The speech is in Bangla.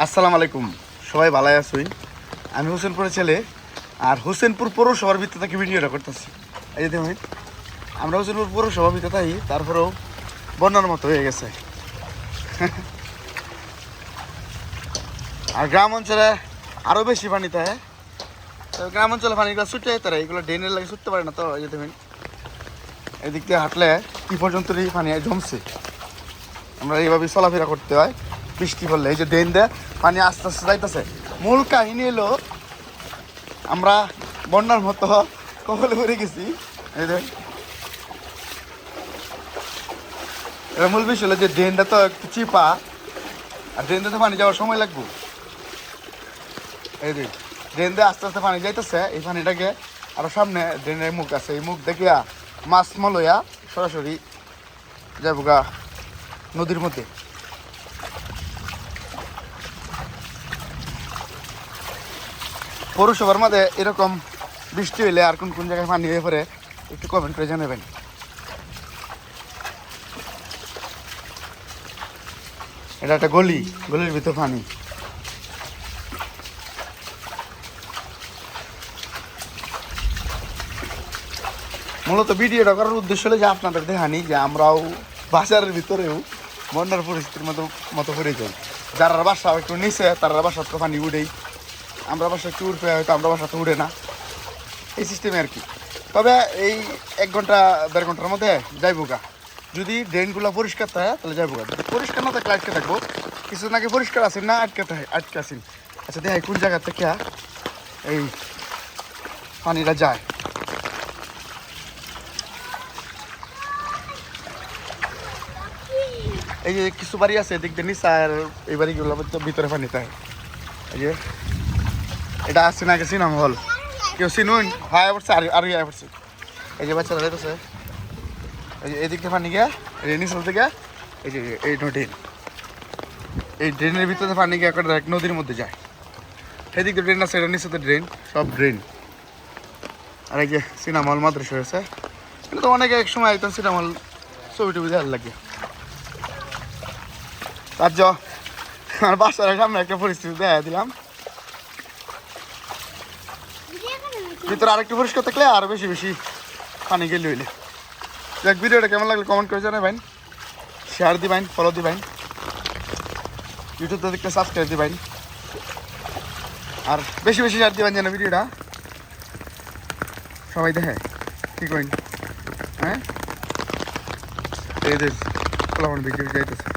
আসসালামু আলাইকুম, সবাই ভালো আছেন? আমি হোসেনপুরের ছেলে, আর হোসেনপুর পৌরসভার ভিতরে থেকে ভিডিওটা করতেছি। এই যে দেখুন, আমরা হোসেনপুর পৌরসভার ভিতরে থাকি, তারপরেও বন্যার মতো হয়ে গেছে। আর গ্রাম অঞ্চলে আরও বেশি পানি থাকে। তো গ্রাম অঞ্চলে পানিগুলো ছুটে যেতে পারে, এগুলো ড্রেনের লাগে ছুটতে পারে না। তো এই যে দেখুন, এদিক দিয়ে হাঁটলে কি পর্যন্ত পানি জমছে। আমরা এইভাবে চলাফেরা করতে হয় বৃষ্টি পড়লে। এই যে ড্রেন দেয় পানি আস্তে আস্তে যাইতেছে। মূল কাহিনী হলো আমরা বন্যার মতো কবলে পড়ে গেছি। এই যে এটা মূল বিষয় হলো যে ড্রেনটা তো একটু চিপা, আর ড্রেনটা তো পানি যাওয়ার সময় লাগবে। এই যে ড্রেন দিয়ে আস্তে আস্তে পানি যাইতেছে, এই পানিটাকে আরো সামনে ড্রেনের মুখ আছে, এই মুখ দেখিয়া মাছ মলইয়া সরাসরি যাবো গা নদীর মধ্যে। পৌরসভার মধ্যে এরকম বৃষ্টি হইলে আর কোন কোন জায়গায় পানি হয়ে পড়ে একটু কমেন্ট করে জানাবেন। এটা একটা গলি, গলির ভিতর পানি। মূলত ভিডিওটা করার উদ্দেশ্য হলো যে আপনাদের দেখানি যে আমরাও বাজারের ভিতরেও বন্যার পরিস্থিতির মতো পড়ে যাই। যারা বাসা একটু নিচে তারা বাসার তো পানি উঠেই, আমরা বাসা একটু উঠবে, হয়তো আমরা বাসা তো উঠে না, এই সিস্টেমে আর কি। তবে এই 1 ঘন্টা 1.5 ঘন্টার মধ্যে যাইবো গা। যদি ড্রেনগুলো পরিষ্কার থাকে তাহলে যাইবো গা, যদি পরিষ্কার না থাকলে আটকে থাকবো। কিছুদিন আগে পরিষ্কার আছেন না আটকে আছেন। আচ্ছা দেখাই কোন জায়গা থেকে এই পানিটা যায়। এই যে কিছু বাড়ি আছে এদিক দিয়ে নিচা, আর এই বাড়িগুলো ভিতরে পানি থাকে। এই যে এটা আসছে না গেছি না হল কেউ চিনুন হায় পড়ছে, আর ইয়ে পড়ছে। এই যে বাচ্চারা যাইতেছে, এই যে এদিক থেকে পানি গিয়া এই নিচল থেকে এই যে এই ড্রেন, এই ড্রেনের ভিতরে পানি গিয়ে একটা নদীর মধ্যে যায়। এদিক দিয়ে ড্রেন আছে, এটা নিচে তো ড্রেন, সব ড্রেন। আর এই যে সিনেমা হল মাদ্রাসা হয়েছে, কিন্তু তো অনেকে এক সময় একদম সিনেমা হল ছবি টবি দেখার লাগে। তার আমার বাসার সামনে একটা পরিস্থিতি দেখা দিলাম। ভিতরে আরেকটু পরিষ্কার থাকলে আরো বেশি বেশি পানি গেলে হইলে। দেখ ভিডিওটা কেমন লাগলে কমেন্ট করে জানাবেন, শেয়ার দিবেন, ফলো দিবেন, ইউটিউবতে দেখলে সাবস্ক্রাইব দিবেন, আর বেশি বেশি শেয়ার দিবেন যেন ভিডিওটা সবাই দেখে। কি করেন? হ্যাঁ, এই ভিডিও যাইতেছে।